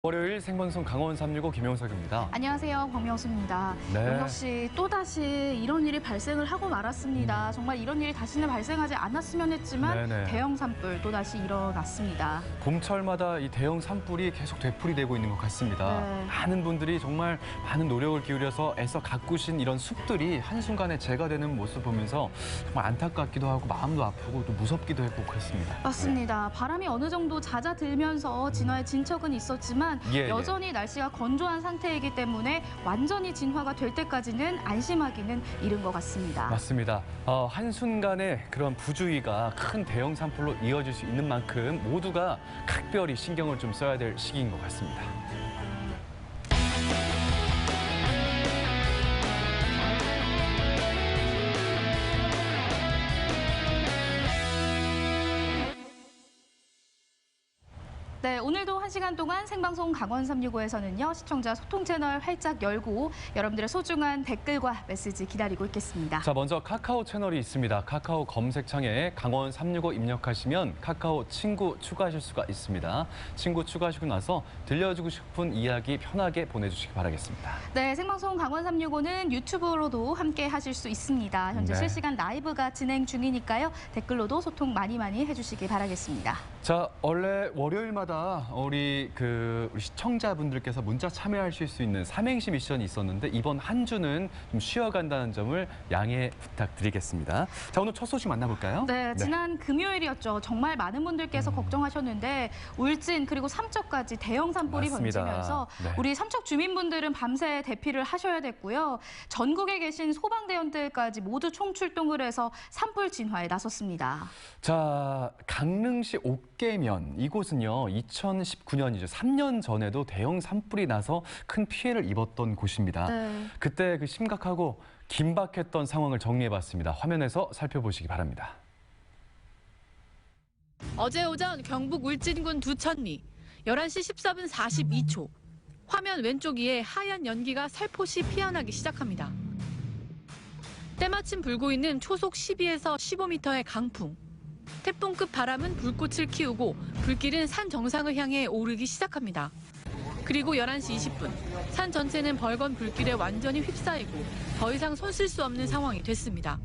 월요일 생방송 강원 365 김영석입니다. 안녕하세요. 박명수입니다. 네. 영석 씨, 또다시 이런 일이 발생을 하고 말았습니다. 정말 이런 일이 다시는 발생하지 않았으면 했지만 대형 산불 또다시 일어났습니다. 봄철마다 이 대형 산불이 계속 되풀이되고 있는 것 같습니다. 네. 많은 분들이 정말 많은 노력을 기울여서 애써 가꾸신 이런 숲들이 한순간에 재가 되는 모습 보면서 정말 안타깝기도 하고 마음도 아프고 또 무섭기도 했고 그렇습니다. 맞습니다. 바람이 어느 정도 잦아들면서 진화의 진척은 있었지만 여전히 날씨가 건조한 상태이기 때문에 완전히 진화가 될 때까지는 안심하기는 이른 것 같습니다. 맞습니다. 한순간에 그런 부주의가 큰 대형 산불로 이어질 수 있는 만큼 모두가 각별히 신경을 좀 써야 될 시기인 것 같습니다. 네, 오늘도 1시간 동안 생방송 강원 365에서는요. 시청자 소통 채널 활짝 열고 여러분들의 소중한 댓글과 메시지 기다리고 있겠습니다. 자, 먼저 카카오 채널이 있습니다. 카카오 검색창에 강원 365 입력하시면 카카오 친구 추가하실 수가 있습니다. 친구 추가하시고 나서 들려주고 싶은 이야기 편하게 보내주시기 바라겠습니다. 네, 생방송 강원 365는 유튜브로도 함께 하실 수 있습니다. 현재 실시간 라이브가 진행 중이니까요. 댓글로도 소통 많이 해주시기 바라겠습니다. 자, 원래 월요일마다 우리 시청자분들께서 문자 참여하실 수 있는 삼행시 미션이 있었는데 이번 한 주는 좀 쉬어간다는 점을 양해 부탁드리겠습니다. 자, 오늘 첫 소식 만나볼까요? 네, 지난 금요일이었죠. 정말 많은 분들께서 걱정하셨는데 울진 그리고 삼척까지 대형 산불이 번지면서 우리 삼척 주민분들은 밤새 대피를 하셔야 됐고요. 전국에 계신 소방대원들까지 모두 총출동을 해서 산불 진화에 나섰습니다. 자, 강릉시 옥계면 이곳은요 2019년이죠. 3년 전에도 대형 산불이 나서 큰 피해를 입었던 곳입니다. 그때 그 심각하고 긴박했던 상황을 정리해봤습니다. 화면에서 살펴보시기 바랍니다. 어제 오전 경북 울진군 두천리 11시 14분 42초. 화면 왼쪽 위에 하얀 연기가 살포시 피어나기 시작합니다. 때마침 불고 있는 초속 12에서 15m의 강풍. 태풍급 바람은 불꽃을 키우고 불길은 산 정상을 향해 오르기 시작합니다. 그리고 11시 20분, 산 전체는 벌건 불길에 완전히 휩싸이고 더 이상 손쓸 수 없는 상황이 됐습니다.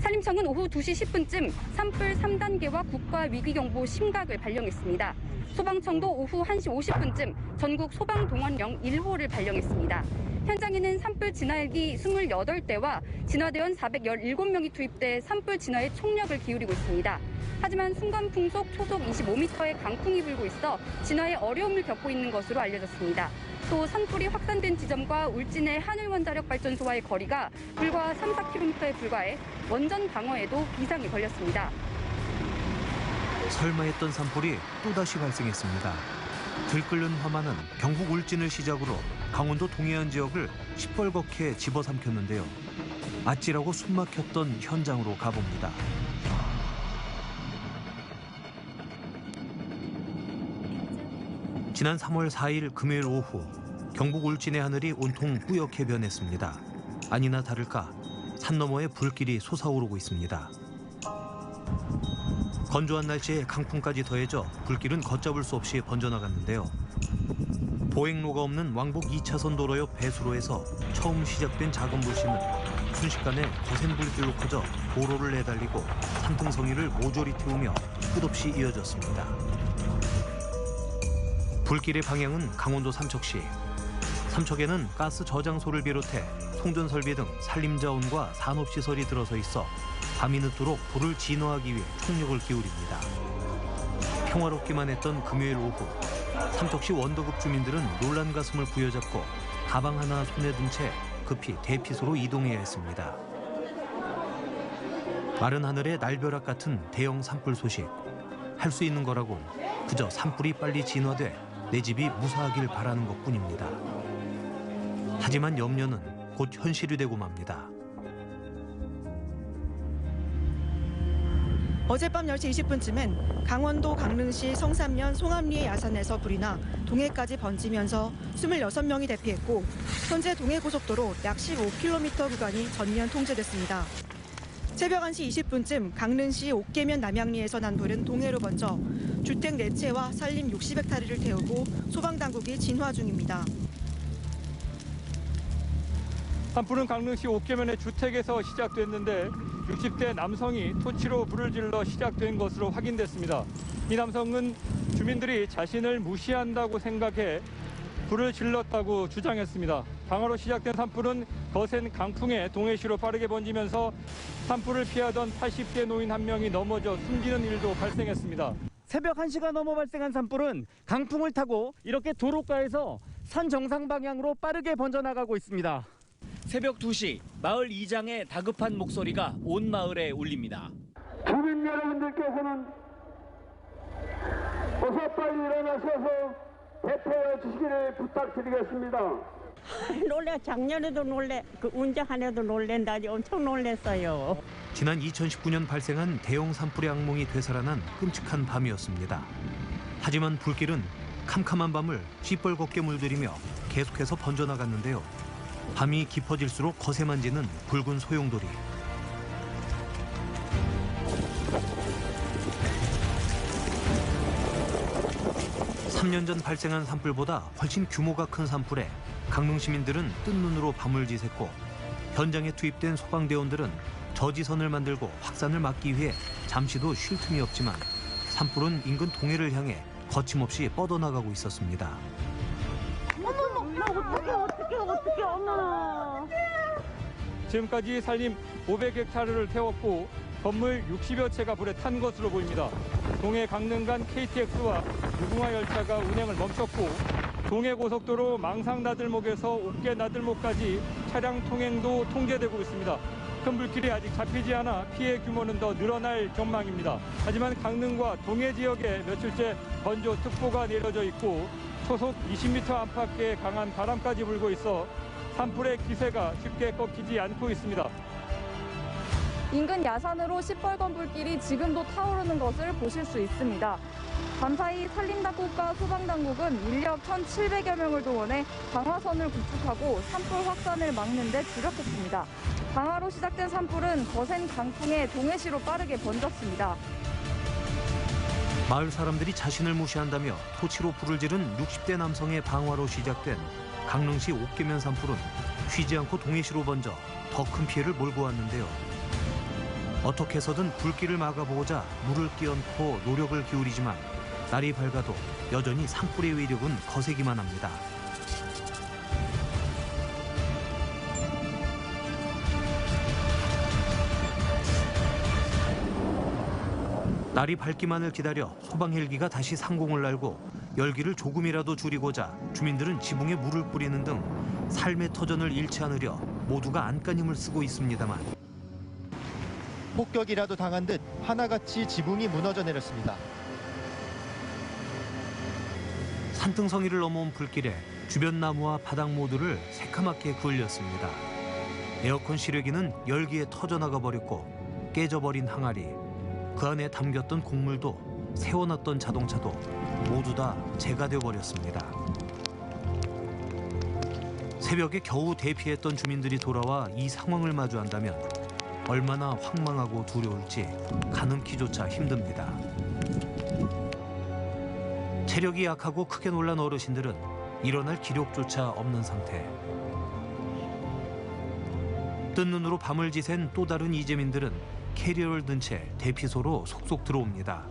산림청은 오후 2시 10분쯤 산불 3단계와 국가위기경보 심각을 발령했습니다. 소방청도 오후 1시 50분쯤 전국 소방동원령 1호를 발령했습니다. 현장에는 산불 진화헬기 28대와 진화대원 417명이 투입돼 산불 진화에 총력을 기울이고 있습니다. 하지만 순간풍속 초속 25m의 강풍이 불고 있어 진화에 어려움을 겪고 있는 것으로 알려졌습니다. 또 산불이 확산된 지점과 울진의 하늘원자력발전소와의 거리가 불과 3-4km에 불과해 원전 방어에도 비상이 걸렸습니다. 설마 했던 산불이 또다시 발생했습니다. 들끓는 화만은 경북 울진을 시작으로 강원도 동해안 지역을 시뻘겋게 집어삼켰는데요. 아찔하고 숨막혔던 현장으로 가봅니다. 지난 3월 4일 금요일 오후 경북 울진의 하늘이 온통 뿌옇게 변했습니다. 아니나 다를까 산 너머에 불길이 솟아오르고 있습니다. 건조한 날씨에 강풍까지 더해져 불길은 걷잡을 수 없이 번져나갔는데요. 보행로가 없는 왕복 2차선 도로 옆 배수로에서 처음 시작된 작은 불씨는 순식간에 거센 불길로 커져 도로를 내달리고 산등성이를 모조리 태우며 끝없이 이어졌습니다. 불길의 방향은 강원도 삼척시. 삼척에는 가스 저장소를 비롯해 송전설비 등 산림자원과 산업시설이 들어서 있어 밤이 늦도록 불을 진화하기 위해 총력을 기울입니다. 평화롭기만 했던 금요일 오후, 삼척시 원더급 주민들은 놀란 가슴을 부여잡고 가방 하나 손에 든 채 급히 대피소로 이동해야 했습니다. 마른 하늘에 날벼락 같은 대형 산불 소식. 할 수 있는 거라곤 그저 산불이 빨리 진화돼 내 집이 무사하길 바라는 것뿐입니다. 하지만 염려는 곧 현실이 되고 맙니다. 어젯밤 10시 20분쯤엔 강원도 강릉시 성산면 송암리의 야산에서 불이 나 동해까지 번지면서 26명이 대피했고 현재 동해고속도로 약 15km 구간이 전면 통제됐습니다. 새벽 1시 20분쯤 강릉시 옥계면 남양리에서 난 불은 동해로 번져 주택 4채와 산림 60헥타르를 태우고 소방당국이 진화 중입니다. 산불은 강릉시 옥계면의 주택에서 시작됐는데 60대 남성이 토치로 불을 질러 시작된 것으로 확인됐습니다. 이 남성은 주민들이 자신을 무시한다고 생각해 불을 질렀다고 주장했습니다. 방화로 시작된 산불은 거센 강풍에 동해시로 빠르게 번지면서 산불을 피하던 80대 노인 한 명이 넘어져 숨지는 일도 발생했습니다. 새벽 1시가 넘어 발생한 산불은 강풍을 타고 이렇게 도로가에서 산 정상 방향으로 빠르게 번져나가고 있습니다. 새벽 2시 마을 이장의 다급한 목소리가 온 마을에 울립니다. 주민 여러분들께서는 어서 빨리 일어나셔서 대피해 주시기를 부탁드리겠습니다. 놀래, 작년에도 놀래, 운전한 애도 놀랜다니 엄청 놀랬어요. 지난 2019년 발생한 대형 산불의 악몽이 되살아난 끔찍한 밤이었습니다. 하지만 불길은 캄캄한 밤을 시뻘겋게 물들이며 계속해서 번져나갔는데요. 밤이 깊어질수록 거세만지는 붉은 소용돌이. 3년 전 발생한 산불보다 훨씬 규모가 큰 산불에 강릉 시민들은 뜬 눈으로 밤을 지샜고 현장에 투입된 소방대원들은 저지선을 만들고 확산을 막기 위해 잠시도 쉴 틈이 없지만 산불은 인근 동해를 향해 거침없이 뻗어나가고 있었습니다. 어떡해, 엄마. 지금까지 산림 500헥타르를 태웠고 건물 60여 채가 불에 탄 것으로 보입니다. 동해 강릉 간 KTX와 무궁화 열차가 운행을 멈췄고 동해고속도로 망상 나들목에서 옥계 나들목까지 차량 통행도 통제되고 있습니다. 큰 불길이 아직 잡히지 않아 피해 규모는 더 늘어날 전망입니다. 하지만 강릉과 동해 지역에 며칠째 건조특보가 내려져 있고 초속 20m 안팎의 강한 바람까지 불고 있어 산불의 기세가 쉽게 꺾이지 않고 있습니다. 인근 야산으로 시뻘건 불길이 지금도 타오르는 것을 보실 수 있습니다. 밤사이 산림당국과 소방당국은 인력 1,700여 명을 동원해 방화선을 구축하고 산불 확산을 막는 데 주력했습니다. 방화로 시작된 산불은 거센 강풍에 동해시로 빠르게 번졌습니다. 마을 사람들이 자신을 무시한다며 토치로 불을 지른 60대 남성의 방화로 시작된 강릉시 옥계면 산불은 쉬지 않고 동해시로 번져 더 큰 피해를 몰고 왔는데요. 어떻게 해서든 불길을 막아보고자 물을 끼얹고 노력을 기울이지만 날이 밝아도 여전히 산불의 위력은 거세기만 합니다. 날이 밝기만을 기다려 소방 헬기가 다시 상공을 날고 열기를 조금이라도 줄이고자 주민들은 지붕에 물을 뿌리는 등 삶의 터전을 잃지 않으려 모두가 안간힘을 쓰고 있습니다만 폭격이라도 당한 듯 하나같이 지붕이 무너져 내렸습니다. 산등성이를 넘어온 불길에 주변 나무와 바닥 모두를 새카맣게 굴렸습니다. 에어컨 실외기는 열기에 터져나가 버렸고 깨져버린 항아리, 그 안에 담겼던 곡물도 세워놨던 자동차도 모두 다 재가 되어버렸습니다. 새벽에 겨우 대피했던 주민들이 돌아와 이 상황을 마주한다면 얼마나 황망하고 두려울지 가늠키조차 힘듭니다. 체력이 약하고 크게 놀란 어르신들은 일어날 기력조차 없는 상태. 뜬 눈으로 밤을 지샌 또 다른 이재민들은 캐리어를 든 채 대피소로 속속 들어옵니다.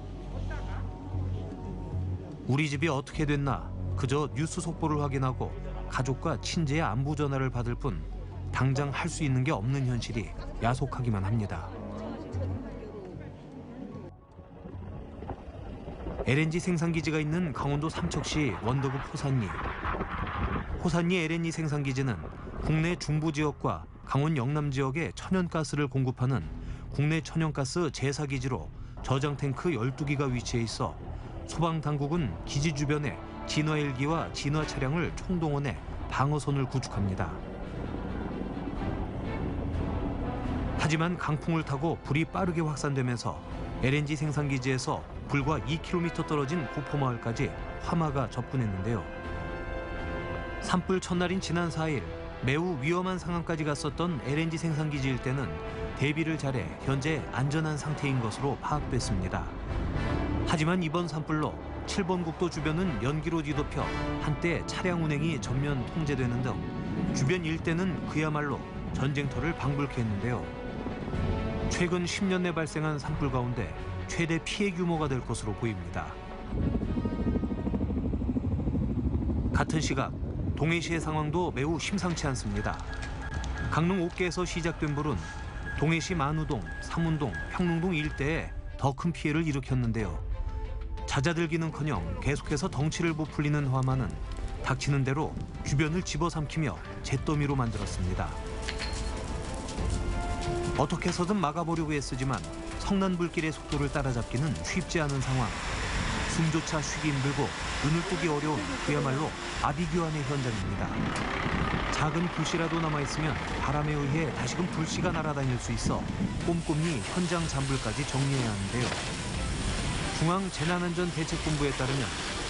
우리 집이 어떻게 됐나 그저 뉴스 속보를 확인하고 가족과 친지의 안부 전화를 받을 뿐 당장 할 수 있는 게 없는 현실이 야속하기만 합니다. LNG 생산기지가 있는 강원도 삼척시 원덕읍 호산리. 호산리 LNG 생산기지는 국내 중부 지역과 강원 영남 지역에 천연가스를 공급하는 국내 천연가스 제사기지로 저장 탱크 12기가 위치해 있어 소방당국은 기지 주변에 진화 헬기와 진화 차량을 총동원해 방어선을 구축합니다. 하지만 강풍을 타고 불이 빠르게 확산되면서 LNG 생산기지에서 불과 2km 떨어진 고포마을까지 화마가 접근했는데요. 산불 첫날인 지난 4일 매우 위험한 상황까지 갔었던 LNG 생산기지 일대는 대비를 잘해 현재 안전한 상태인 것으로 파악됐습니다. 하지만 이번 산불로 7번 국도 주변은 연기로 뒤덮여 한때 차량 운행이 전면 통제되는 등 주변 일대는 그야말로 전쟁터를 방불케 했는데요. 최근 10년 내 발생한 산불 가운데 최대 피해 규모가 될 것으로 보입니다. 같은 시각 동해시의 상황도 매우 심상치 않습니다. 강릉 5개에서 시작된 불은 동해시 만우동, 삼운동, 평릉동 일대에 더 큰 피해를 일으켰는데요. 잦아들기는커녕 계속해서 덩치를 부풀리는 화만은 닥치는 대로 주변을 집어삼키며 잿더미로 만들었습니다. 어떻게 해서든 막아보려고 애쓰지만 성난 불길의 속도를 따라잡기는 쉽지 않은 상황. 숨조차 쉬기 힘들고 눈을 뜨기 어려운 그야말로 아비규환의 현장입니다. 작은 불씨라도 남아있으면 바람에 의해 다시금 불씨가 날아다닐 수 있어 꼼꼼히 현장 잔불까지 정리해야 하는데요. 중앙재난안전대책본부에 따르면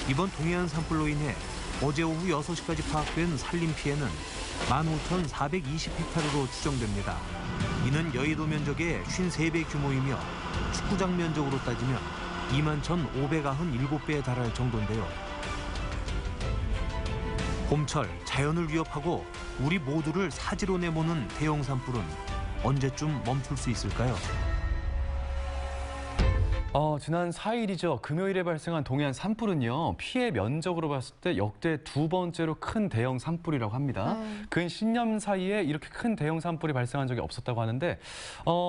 이번 동해안 산불로 인해 어제 오후 6시까지 파악된 산림 피해는 15,420헥타르로 추정됩니다. 이는 여의도 면적의 53배 규모이며 축구장 면적으로 따지면 21,597배에 달할 정도인데요. 봄철 자연을 위협하고 우리 모두를 사지로 내모는 대형 산불은 언제쯤 멈출 수 있을까요? 지난 4일이죠. 금요일에 발생한 동해안 산불은요. 피해 면적으로 봤을 때 역대 2번째로 큰 대형 산불이라고 합니다. 근 10년 사이에 이렇게 큰 대형 산불이 발생한 적이 없었다고 하는데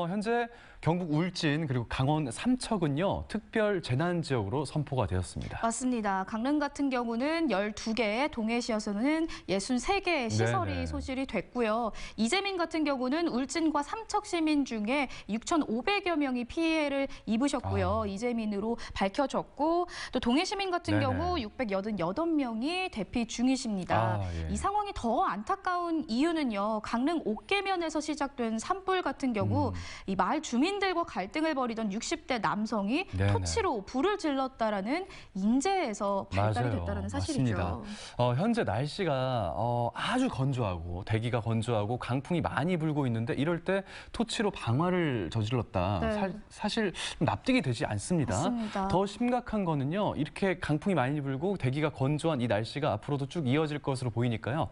현재 경북 울진 그리고 강원 삼척은요. 특별 재난 지역으로 선포가 되었습니다. 맞습니다. 강릉 같은 경우는 12개, 동해시에서는 63개의 시설이 소실이 됐고요. 이재민 같은 경우는 울진과 삼척 시민 중에 6,500여 명이 피해를 입으셨고요. 이재민으로 밝혀졌고 또 동해 시민 같은 경우 688명이 대피 중이십니다. 이 상황이 더 안타까운 이유는요. 강릉 옥계면에서 시작된 산불 같은 경우 이 마을 주민들과 갈등을 벌이던 60대 남성이 토치로 불을 질렀다라는 인재에서 발달이 됐다는 사실이죠. 맞습니다. 현재 날씨가 아주 건조하고 대기가 건조하고 강풍이 많이 불고 있는데 이럴 때 토치로 방화를 저질렀다. 사실 납득이 되지 않습니다. 맞습니다. 더 심각한 거는요. 이렇게 강풍이 많이 불고 대기가 건조한 이 날씨가 앞으로도 쭉 이어질 것으로 보이니까요.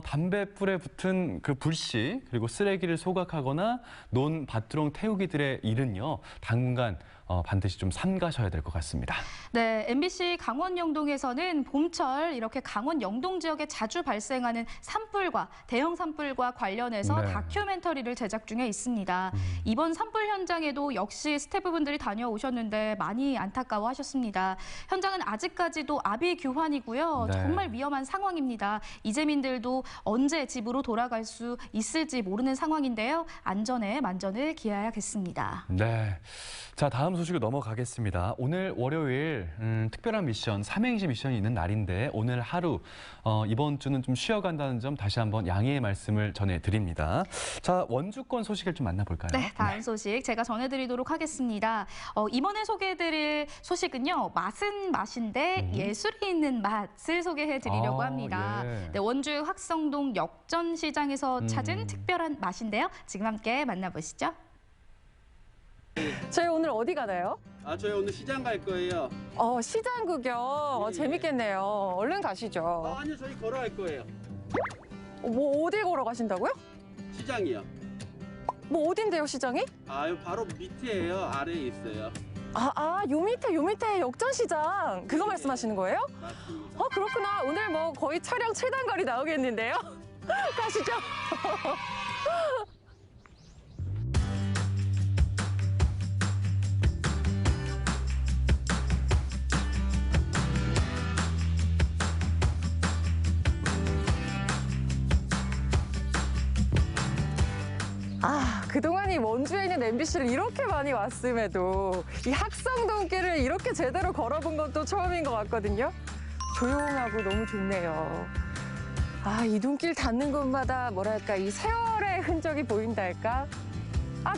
담뱃불에 붙은 그 불씨 그리고 쓰레기를 소각하거나 논 밭두렁 태우기들의 일은요. 당분간 반드시 좀 삼가셔야 될 것 같습니다. 네, MBC 강원 영동에서는 봄철 이렇게 강원 영동 지역에 자주 발생하는 산불과 대형 산불과 관련해서 다큐멘터리를 제작 중에 있습니다. 이번 산불 현장에도 역시 스태프분들이 다녀오셨는데 많이 안타까워하셨습니다. 현장은 아직까지도 아비규환이고요. 정말 위험한 상황입니다. 이재민들도 언제 집으로 돌아갈 수 있을지 모르는 상황인데요. 안전에 만전을 기해야겠습니다. 네. 자, 다음 소식으로 넘어가겠습니다. 오늘 월요일 특별한 미션, 삼행시 미션이 있는 날인데 오늘 하루 이번 주는 좀 쉬어간다는 점 다시 한번 양해의 말씀을 전해드립니다. 자, 원주권 소식을 좀 만나볼까요? 네, 다음 소식 제가 전해드리도록 하겠습니다. 이번에 소개해드릴 소식은요. 맛은 맛인데 예술이 있는 맛을 소개해드리려고 합니다. 네, 원주 학성동 역전시장에서 찾은 특별한 맛인데요. 지금 함께 만나보시죠. 저희 오늘 어디 가나요? 저희 오늘 시장 갈 거예요. 시장 구경. 재밌겠네요. 얼른 가시죠. 아니요, 저희 걸어갈 거예요. 뭐 어딜 걸어 가신다고요? 시장이요. 뭐 어딘데요, 시장이? 요 바로 밑에예요. 아래에 있어요. 요 밑에 역전시장. 그거 말씀하시는 거예요? 맞습니다. 그렇구나. 오늘 뭐 거의 차량 최단거리 나오겠는데요? 가시죠. 그동안 이 원주에 있는 MBC를 이렇게 많이 왔음에도 이 학성동길을 이렇게 제대로 걸어본 것도 처음인 것 같거든요. 조용하고 너무 좋네요. 이 눈길 닿는 곳마다 뭐랄까 이 세월의 흔적이 보인달까?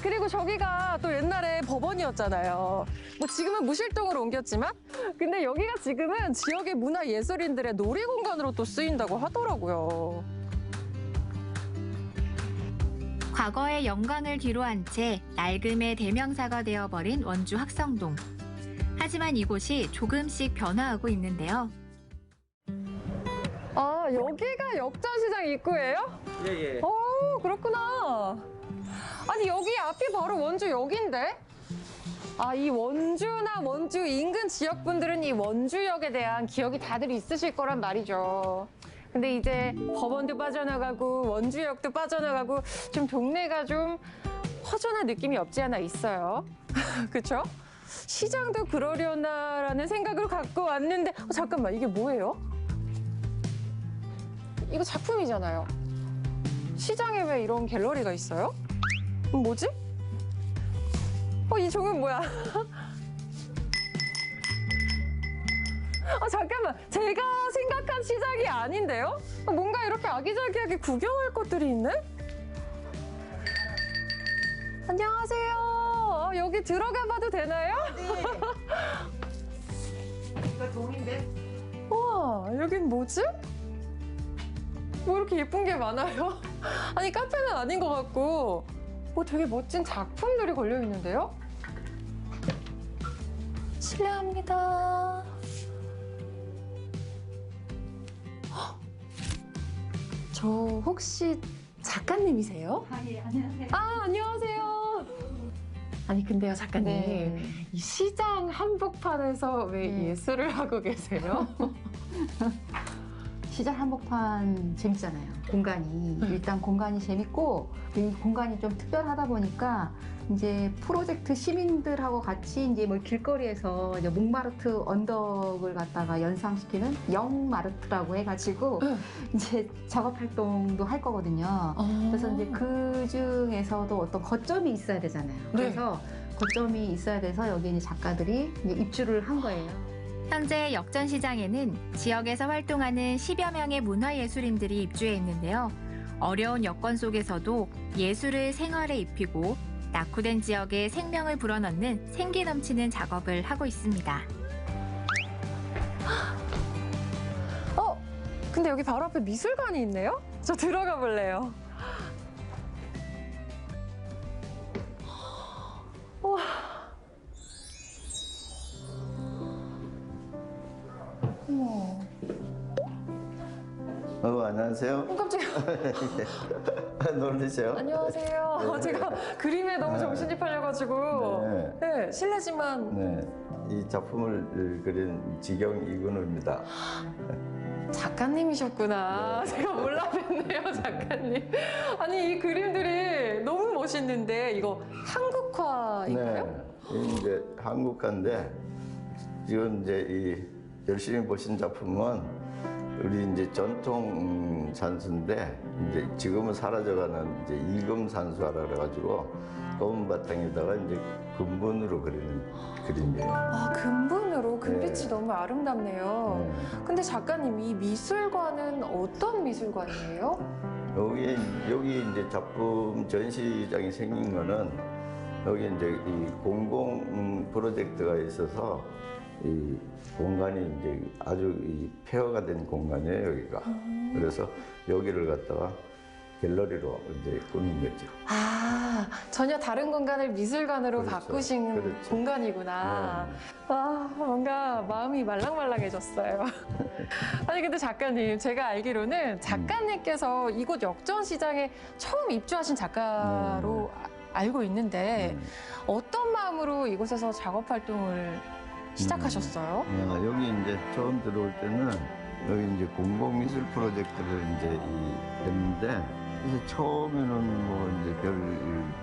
그리고 저기가 또 옛날에 법원이었잖아요. 뭐 지금은 무실동으로 옮겼지만 근데 여기가 지금은 지역의 문화예술인들의 놀이공간으로 또 쓰인다고 하더라고요. 과거의 영광을 뒤로한 채 낡음의 대명사가 되어버린 원주 학성동. 하지만 이곳이 조금씩 변화하고 있는데요. 아, 여기가 역전시장 입구예요? 예. 오, 그렇구나. 아니, 여기 앞이 바로 원주 역인데? 아, 이 원주나 원주 인근 지역분들은 이 원주역에 대한 기억이 다들 있으실 거란 말이죠. 근데 이제 법원도 빠져나가고 원주역도 빠져나가고 좀 동네가 좀 허전한 느낌이 없지 않아 있어요. 그렇죠? 시장도 그러려나라는 생각을 갖고 왔는데 잠깐만, 이게 뭐예요? 이거 작품이잖아요. 시장에 왜 이런 갤러리가 있어요? 뭐지? 이 종은 뭐야? 잠깐만, 제가 생각한 시장이 아닌데요? 뭔가 이렇게 아기자기하게 구경할 것들이 있네? 안녕하세요. 여기 들어가 봐도 되나요? 네. 이거 종인데? 우와, 여긴 뭐지? 뭐 이렇게 예쁜 게 많아요? 아니, 카페는 아닌 것 같고 되게 멋진 작품들이 걸려 있는데요? 실례합니다. 저 혹시 작가님이세요? 예, 안녕하세요. 안녕하세요. 아니, 근데요, 작가님. 네. 이 시장 한복판에서 왜 예술을 하고 계세요? 시장 한복판 재밌잖아요. 공간이. 일단 공간이 재밌고, 이 공간이 좀 특별하다 보니까, 이제 프로젝트 시민들하고 같이 이제 뭐 길거리에서 이제 몽마르트 언덕을 갖다가 연상시키는 영마르트라고 해가지고, 이제 작업 활동도 할 거거든요. 그래서 이제 그 중에서도 어떤 거점이 있어야 되잖아요. 그래서 거점이 있어야 돼서 여기 이제 작가들이 이제 입주를 한 거예요. 현재 역전시장에는 지역에서 활동하는 10여 명의 문화예술인들이 입주해 있는데요. 어려운 여건 속에서도 예술을 생활에 입히고 낙후된 지역에 생명을 불어넣는 생기 넘치는 작업을 하고 있습니다. 근데 여기 바로 앞에 미술관이 있네요? 저 들어가 볼래요. 우와. 어머. 안녕하세요. 깜짝이야. 놀라세요? 안녕하세요. 네. 제가 그림에 너무 정신이 팔려가지고. 네, 실례지만. 네, 이 작품을 그린 지경 이근우입니다. 작가님이셨구나. 제가 몰라뵀네요, 작가님. 아니, 이 그림들이 너무 멋있는데 이거 한국화인가요? 네, 이제 한국화인데 이건 이제 이 열심히 보신 작품은 우리 이제 전통 산수인데 이제 지금은 사라져가는 이제 이금 산수화라 그래가지고 검은 바탕에다가 이제 금분으로 그리는 그림이에요. 아, 금분으로 금빛이 네. 너무 아름답네요. 근데 작가님, 이 미술관은 어떤 미술관이에요? 여기 이제 작품 전시장이 생긴 거는 여기 이제 이 공공 프로젝트가 있어서 이 공간이 이제 아주 이 폐허가 된 공간이에요, 여기가. 그래서 여기를 갖다가 갤러리로 이제 꾸민 거죠. 아, 전혀 다른 공간을 미술관으로 그렇죠. 바꾸신 그렇죠. 공간이구나. 아, 뭔가 마음이 말랑말랑해졌어요. 아니, 근데 작가님, 제가 알기로는 작가님께서 이곳 역전시장에 처음 입주하신 작가로 알고 있는데 어떤 마음으로 이곳에서 작업 활동을 시작하셨어요? 여기 이제 처음 들어올 때는 여기 이제 공공미술 프로젝트를 이제 했는데 그래서 처음에는 뭐 이제 별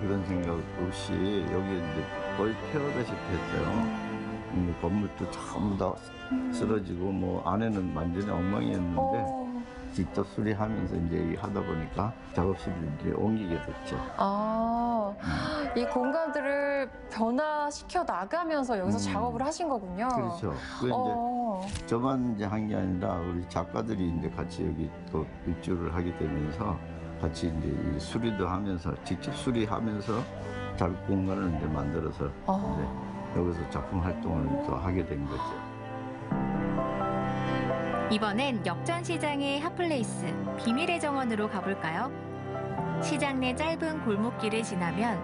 그런 생각 없이 여기 이제 거의 폐허다시피 했어요. 건물도 전부 다 쓰러지고 뭐 안에는 완전히 엉망이었는데 직접 수리하면서 이제 하다 보니까 작업실을 이제 옮기게 됐죠. 아, 이 공간들을 변화시켜 나가면서 여기서 작업을 하신 거군요. 그렇죠. 그 이제 저만 이제 한 게 아니라 우리 작가들이 이제 같이 여기 또 입주를 하게 되면서 같이 이제 이 수리도 하면서 직접 수리하면서 작업 공간을 이제 만들어서 이제 여기서 작품 활동을 또 하게 된 거죠. 이번엔 역전시장의 핫플레이스 비밀의 정원으로 가볼까요? 시장 내 짧은 골목길을 지나면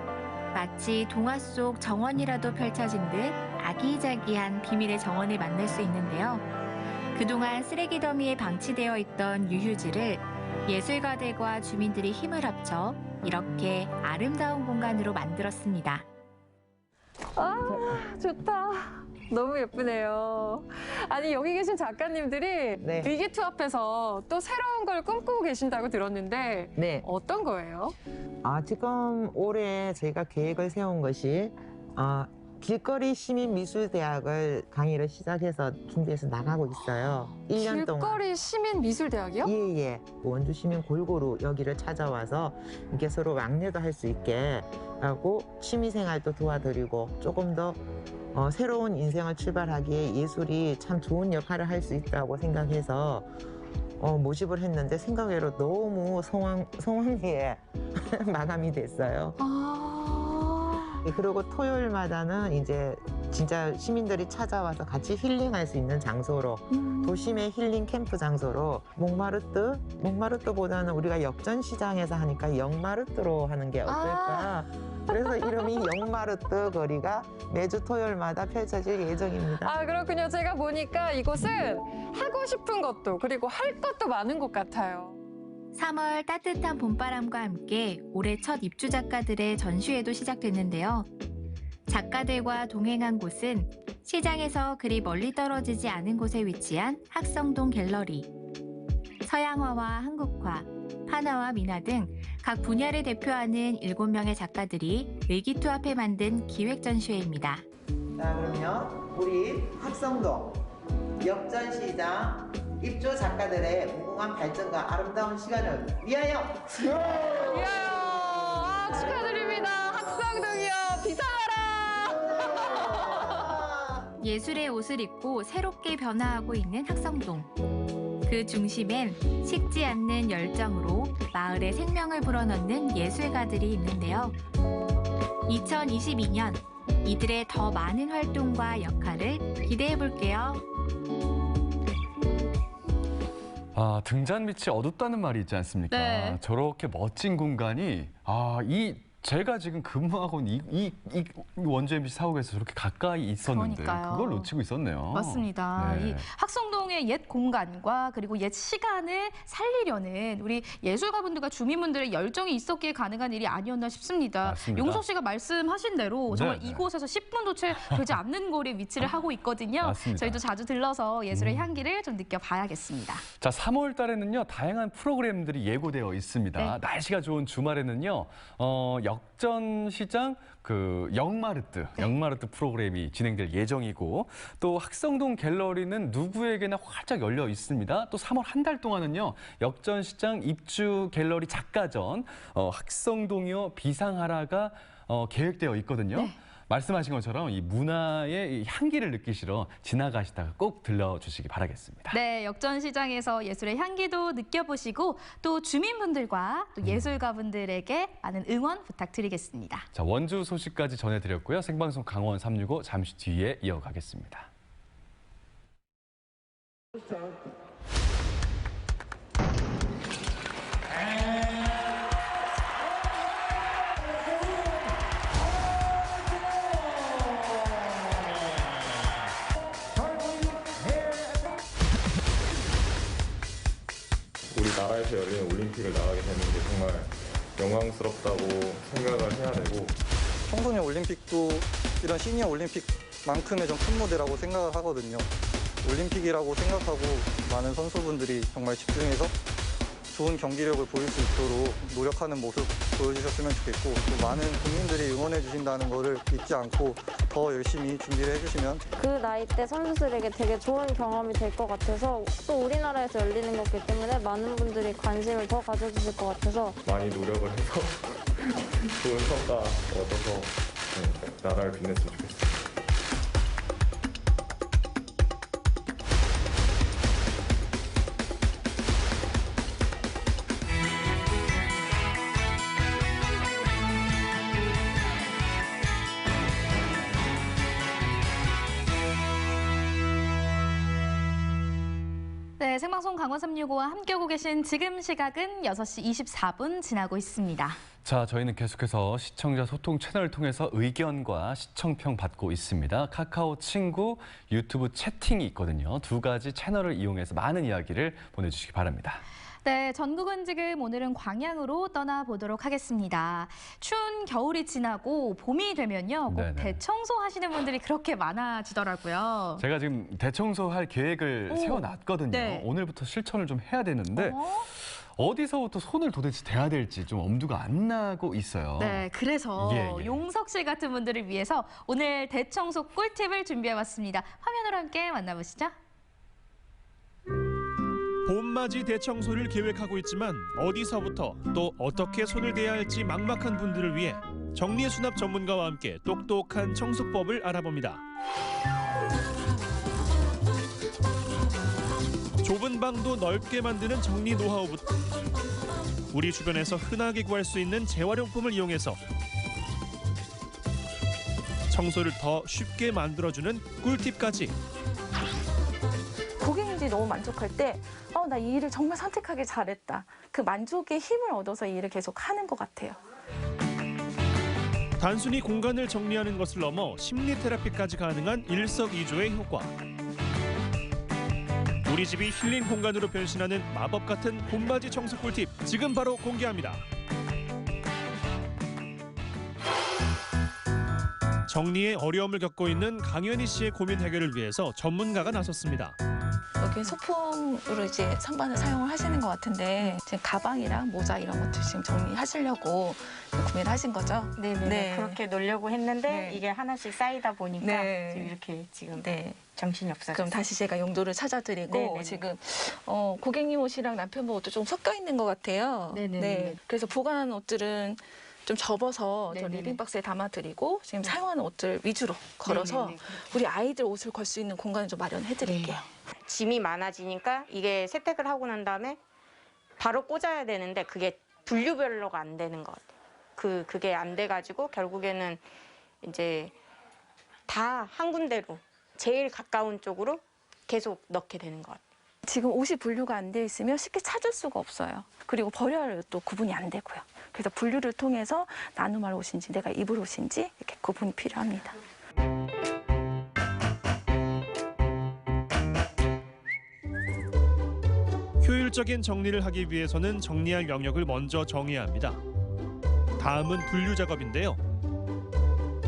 마치 동화 속 정원이라도 펼쳐진 듯 아기자기한 비밀의 정원을 만날 수 있는데요. 그동안 쓰레기 더미에 방치되어 있던 유휴지를 예술가들과 주민들이 힘을 합쳐 이렇게 아름다운 공간으로 만들었습니다. 아, 좋다. 너무 예쁘네요. 아니, 여기 계신 작가님들이 네. 위기투합해서 또 새로운 걸 꿈꾸고 계신다고 들었는데 네. 어떤 거예요? 지금 올해 저희가 계획을 세운 것이 길거리 시민미술대학을 강의를 시작해서 준비해서 나가고 있어요. 1년 동안. 길거리 시민미술대학이요? 예. 원주 시민 골고루 여기를 찾아와서 이게 서로 왕래도 할 수 있게 하고 취미생활도 도와드리고 조금 더 새로운 인생을 출발하기에 예술이 참 좋은 역할을 할 수 있다고 생각해서 모집을 했는데 생각외로 너무 성황리에 마감이 됐어요. 그리고 토요일마다는 이제 진짜 시민들이 찾아와서 같이 힐링할 수 있는 장소로 도심의 힐링 캠프 장소로 몽마르트보다는 우리가 역전시장에서 하니까 영마르트로 하는 게 어떨까. 그래서 이름이 영마르트 거리가 매주 토요일마다 펼쳐질 예정입니다. 아, 그렇군요. 제가 보니까 이곳은 하고 싶은 것도 그리고 할 것도 많은 것 같아요. 3월 따뜻한 봄바람과 함께 올해 첫 입주 작가들의 전시회도 시작됐는데요. 작가들과 동행한 곳은 시장에서 그리 멀리 떨어지지 않은 곳에 위치한 학성동 갤러리. 서양화와 한국화, 판화와 민화 등 각 분야를 대표하는 7명의 작가들이 의기투합해 만든 기획전시회입니다. 자, 그러면 우리 학성동 역전시장 입주 작가들의 무궁한 발전과 아름다운 시간을 위하여! 이야, 축하드립니다. 학성동이요, 비상하라! 예술의 옷을 입고 새롭게 변화하고 있는 학성동. 그 중심엔 식지 않는 열정으로 마을에 생명을 불어넣는 예술가들이 있는데요. 2022년 이들의 더 많은 활동과 역할을 기대해 볼게요. 등잔 밑이 어둡다는 말이 있지 않습니까? 네. 저렇게 멋진 공간이 제가 지금 근무하고 있는 이 원주 MBC 사옥에서 저렇게 가까이 있었는데 그러니까요. 그걸 놓치고 있었네요. 맞습니다. 네. 이 학성동의 옛 공간과 그리고 옛 시간을 살리려는 우리 예술가분들과 주민분들의 열정이 있었기에 가능한 일이 아니었나 싶습니다. 맞습니다. 용석 씨가 말씀하신 대로 정말 네. 이곳에서 10분도 채 되지 않는 거리에 위치를 하고 있거든요. 맞습니다. 저희도 자주 들러서 예술의 향기를 좀 느껴봐야겠습니다. 자, 3월 달에는요, 다양한 프로그램들이 예고되어 있습니다. 네. 날씨가 좋은 주말에는요, 역전시장 영마르트 프로그램이 진행될 예정이고, 또 학성동 갤러리는 누구에게나 활짝 열려 있습니다. 또 3월 한 달 동안은요, 역전시장 입주 갤러리 작가전 학성동이요 비상하라가 계획되어 있거든요. 네. 말씀하신 것처럼 이 문화의 이 향기를 느끼시러 지나가시다가 꼭 들러주시기 바라겠습니다. 네, 역전시장에서 예술의 향기도 느껴보시고 또 주민분들과 또 예술가분들에게 많은 응원 부탁드리겠습니다. 자, 원주 소식까지 전해드렸고요. 생방송 강원 365 잠시 뒤에 이어가겠습니다. 우리나라에서 열리는 올림픽을 나가게 되는 게 정말 영광스럽다고 생각을 해야 되고, 청소년 올림픽도 이런 시니어 올림픽만큼의 좀 큰 무대라고 생각을 하거든요. 올림픽이라고 생각하고 많은 선수분들이 정말 집중해서 좋은 경기력을 보일 수 있도록 노력하는 모습 보여주셨으면 좋겠고, 또 많은 국민들이 응원해 주신다는 거를 잊지 않고 더 열심히 준비를 해주시면. 그 나이 때 선수들에게 되게 좋은 경험이 될 것 같아서, 또 우리나라에서 열리는 거기 때문에 많은 분들이 관심을 더 가져주실 것 같아서 많이 노력을 해서 좋은 성과 얻어서 나라를 빛냈으면 좋겠습니다. 네, 생방송 강원 365와 함께하고 계신 지금 시각은 6시 24분 지나고 있습니다. 자, 저희는 계속해서 시청자 소통 채널을 통해서 의견과 시청평 받고 있습니다. 카카오 친구, 유튜브 채팅이 있거든요. 두 가지 채널을 이용해서 많은 이야기를 보내주시기 바랍니다. 네, 전국은 지금 오늘은 광양으로 떠나보도록 하겠습니다. 추운 겨울이 지나고 봄이 되면요. 꼭 대청소 하시는 분들이 그렇게 많아지더라고요. 제가 지금 대청소할 계획을 세워놨거든요. 네. 오늘부터 실천을 좀 해야 되는데 어디서부터 손을 도대체 대야 될지 좀 엄두가 안 나고 있어요. 네, 그래서 예. 용석 씨 같은 분들을 위해서 오늘 대청소 꿀팁을 준비해봤습니다. 화면으로 함께 만나보시죠. 봄맞이 대청소를 계획하고 있지만 어디서부터 또 어떻게 손을 대야 할지 막막한 분들을 위해 정리수납 전문가와 함께 똑똑한 청소법을 알아봅니다. 좁은 방도 넓게 만드는 정리 노하우부터 우리 주변에서 흔하게 구할 수 있는 재활용품을 이용해서 청소를 더 쉽게 만들어주는 꿀팁까지. 고객님들이 너무 만족할 때 나 이 일을 정말 선택하길 잘했다. 그 만족의 힘을 얻어서 이 일을 계속 하는 것 같아요. 단순히 공간을 정리하는 것을 넘어 심리 테라피까지 가능한 일석이조의 효과. 우리 집이 힐링 공간으로 변신하는 마법 같은 봄맞이 청소 꿀팁 지금 바로 공개합니다. 정리에 어려움을 겪고 있는 강현희 씨의 고민 해결을 위해서 전문가가 나섰습니다. 여기 소품으로 이제 선반을 사용을 하시는 것 같은데 지금 가방이랑 모자 이런 것들 지금 정리하시려고 구매를 하신 거죠? 네네. 그렇게 놓으려고 했는데 이게 하나씩 쌓이다 보니까 지금 이렇게 지금 정신이 없어졌어요. 그럼 다시 제가 용도를 찾아드리고 네네네. 지금 고객님 옷이랑 남편분 옷도 좀 섞여 있는 것 같아요. 네네네. 네. 그래서 보관하는 옷들은 좀 접어서 저 네네네. 리빙박스에 담아드리고 지금 사용하는 옷들 위주로 걸어서 네네네. 우리 아이들 옷을 걸 수 있는 공간을 좀 마련해드릴게요. 짐이 많아지니까 이게 세탁을 하고 난 다음에 바로 꽂아야 되는데 그게 분류별로가 안 되는 것 같아요. 그게 안 돼가지고 결국에는 이제 다 한 군데로 제일 가까운 쪽으로 계속 넣게 되는 것 같아요. 지금 옷이 분류가 안 돼 있으면 쉽게 찾을 수가 없어요. 그리고 버려야 할 옷도 구분이 안 되고요. 그래서 분류를 통해서 나눔할 옷인지 내가 입을 옷인지 이렇게 구분이 필요합니다. 효율적인 정리를 하기 위해서는 정리할 영역을 먼저 정해야 합니다. 다음은 분류 작업인데요.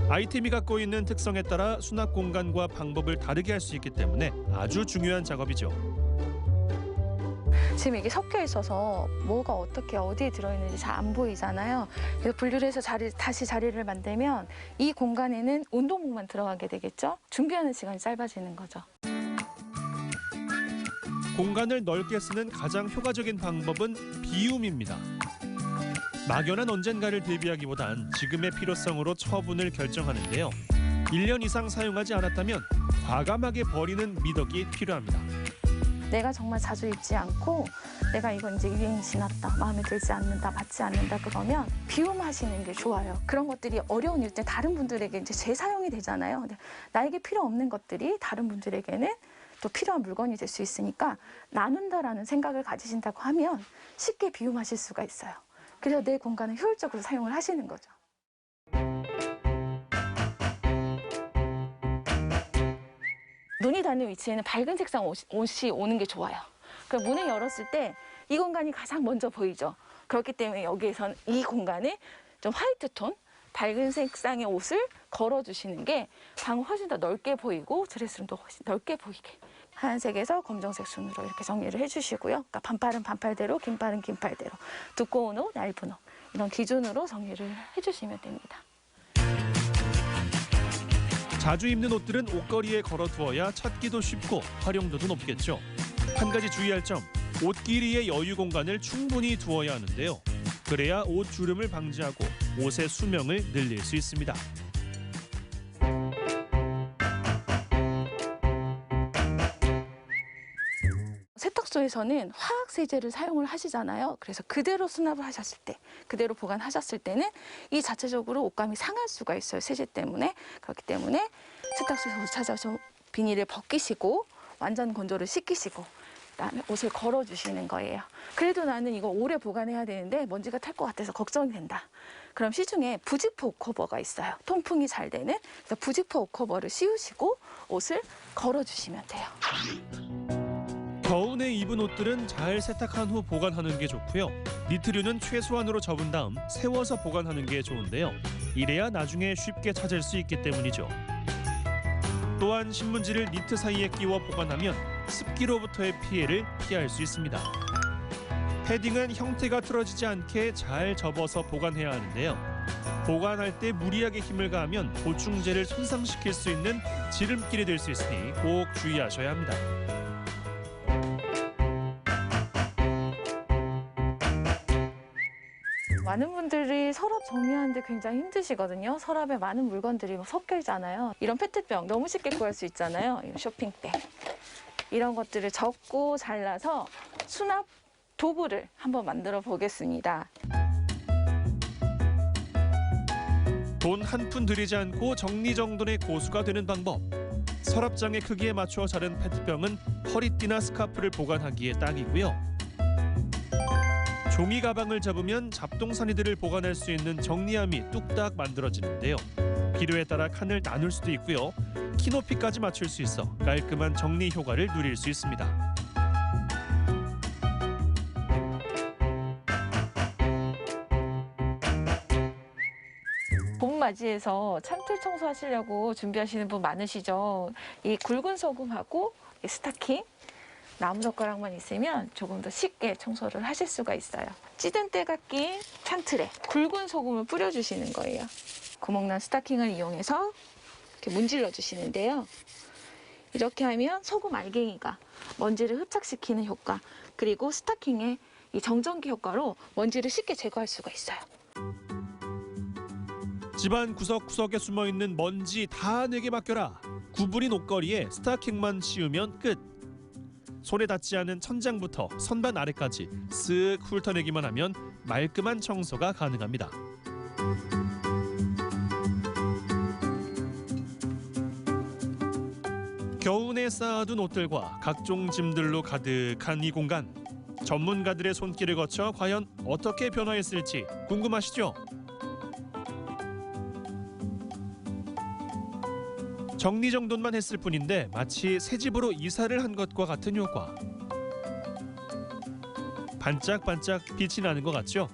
아이템이 갖고 있는 특성에 따라 수납 공간과 방법을 다르게 할 수 있기 때문에 아주 중요한 작업이죠. 지금 이게 섞여 있어서 뭐가 어떻게 어디에 들어있는지 잘 안 보이잖아요. 그래서 분류를 해서 다시 자리를 만들면 이 공간에는 운동복만 들어가게 되겠죠. 준비하는 시간이 짧아지는 거죠. 공간을 넓게 쓰는 가장 효과적인 방법은 비움입니다. 막연한 언젠가를 대비하기보단 지금의 필요성으로 처분을 결정하는데요. 1년 이상 사용하지 않았다면 과감하게 버리는 미덕이 필요합니다. 내가 정말 자주 입지 않고 내가 이건 이제 유행이 지났다, 마음에 들지 않는다, 맞지 않는다 그러면 비움하시는 게 좋아요. 그런 것들이 어려운 일 때 다른 분들에게 이제 재사용이 되잖아요. 근데 나에게 필요 없는 것들이 다른 분들에게는 또 필요한 물건이 될 수 있으니까 나눈다라는 생각을 가지신다고 하면 쉽게 비움하실 수가 있어요. 그래서 내 공간을 효율적으로 사용을 하시는 거죠. 눈이 닿는 위치에는 밝은 색상 옷이 오는 게 좋아요. 그럼 문을 열었을 때 이 공간이 가장 먼저 보이죠. 그렇기 때문에 여기에서는 이 공간에 좀 화이트 톤, 밝은 색상의 옷을 걸어주시는 게 방은 훨씬 더 넓게 보이고 드레스룸도 훨씬 넓게 보이게. 하얀색에서 검정색 순으로 이렇게 정리를 해주시고요. 그러니까 반팔은 반팔대로, 긴팔은 긴팔대로, 두꺼운 옷, 얇은 옷 이런 기준으로 정리를 해주시면 됩니다. 자주 입는 옷들은 옷걸이에 걸어두어야 찾기도 쉽고 활용도도 높겠죠. 한 가지 주의할 점, 옷 길이의 여유 공간을 충분히 두어야 하는데요. 그래야 옷 주름을 방지하고 옷의 수명을 늘릴 수 있습니다. 세탁소에서는 화학 세제를 사용을 하시잖아요. 그래서 그대로 수납을 하셨을 때, 그대로 보관하셨을 때는 이 자체적으로 옷감이 상할 수가 있어요. 세제 때문에. 그렇기 때문에 세탁소에서 찾아서 비닐을 벗기시고 완전 건조를 시키시고 그다음에 옷을 걸어주시는 거예요. 그래도 나는 이거 오래 보관해야 되는데 먼지가 탈 것 같아서 걱정이 된다. 그럼 시중에 부직포 옷커버가 있어요. 통풍이 잘 되는. 그래서 부직포 옷커버를 씌우시고 옷을 걸어주시면 돼요. 겨우내 입은 옷들은 잘 세탁한 후 보관하는 게 좋고요. 니트류는 최소한으로 접은 다음 세워서 보관하는 게 좋은데요. 이래야 나중에 쉽게 찾을 수 있기 때문이죠. 또한 신문지를 니트 사이에 끼워 보관하면 습기로부터의 피해를 피할 수 있습니다. 패딩은 형태가 틀어지지 않게 잘 접어서 보관해야 하는데요. 보관할 때 무리하게 힘을 가하면 보충제를 손상시킬 수 있는 지름길이 될 수 있으니 꼭 주의하셔야 합니다. 많은 분들이 서랍 정리하는데 굉장히 힘드시거든요. 서랍에 많은 물건들이 섞여 있잖아요. 이런 페트병 너무 쉽게 구할 수 있잖아요. 이런 쇼핑백. 이런 것들을 접고 잘라서 수납 도구를 한번 만들어 보겠습니다. 돈 한 푼 들이지 않고 정리정돈의 고수가 되는 방법. 서랍장의 크기에 맞춰 자른 페트병은 허리띠나 스카프를 보관하기에 딱이고요. 종이 가방을 잡으면 잡동사니들을 보관할 수 있는 정리함이 뚝딱 만들어지는데요. 필요에 따라 칸을 나눌 수도 있고요. 키 높이까지 맞출 수 있어 깔끔한 정리 효과를 누릴 수 있습니다. 봄 맞이해서 창틀 청소하시려고 준비하시는 분 많으시죠? 이 굵은 소금하고 이 스타킹, 나무젓가락만 있으면 조금 더 쉽게 청소를 하실 수가 있어요. 찌든 때가 낀 창틀에 굵은 소금을 뿌려주시는 거예요. 구멍난 스타킹을 이용해서 이렇게 문질러 주시는데요. 이렇게 하면 소금 알갱이가 먼지를 흡착시키는 효과, 그리고 스타킹의 이 정전기 효과로 먼지를 쉽게 제거할 수가 있어요. 집안 구석구석에 숨어있는 먼지 다 내게 맡겨라. 구부린 옷걸이에 스타킹만 씌우면 끝. 손에 닿지 않은 천장부터 선반 아래까지 쓱 훑어내기만 하면 말끔한 청소가 가능합니다. 겨우내 쌓아둔 옷들과 각종 짐들로 가득한 이 공간. 전문가들의 손길을 거쳐 과연 어떻게 변화했을지 궁금하시죠? 정리정돈만 했을 뿐인데 마치 새 집으로 이사를 한 것과 같은 효과. 반짝반짝 빛이 나는 것 같죠?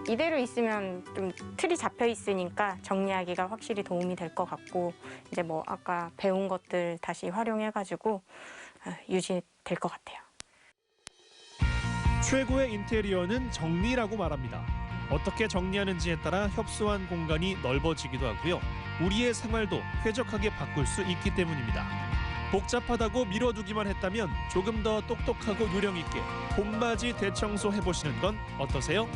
이대로 있으면 좀 틀이 잡혀 있으니까 정리하기가 확실히 도움이 될 것 같고, 이제 뭐 아까 배운 것들 다시 활용해가지고 유지될 것 같아요. 최고의 인테리어는 정리라고 말합니다. 어떻게 정리하는지에 따라 협소한 공간이 넓어지기도 하고요. 우리의 생활도 쾌적하게 바꿀 수 있기 때문입니다. 복잡하다고 미뤄두기만 했다면 조금 더 똑똑하고 요령 있게 봄맞이 대청소 해보시는 건 어떠세요?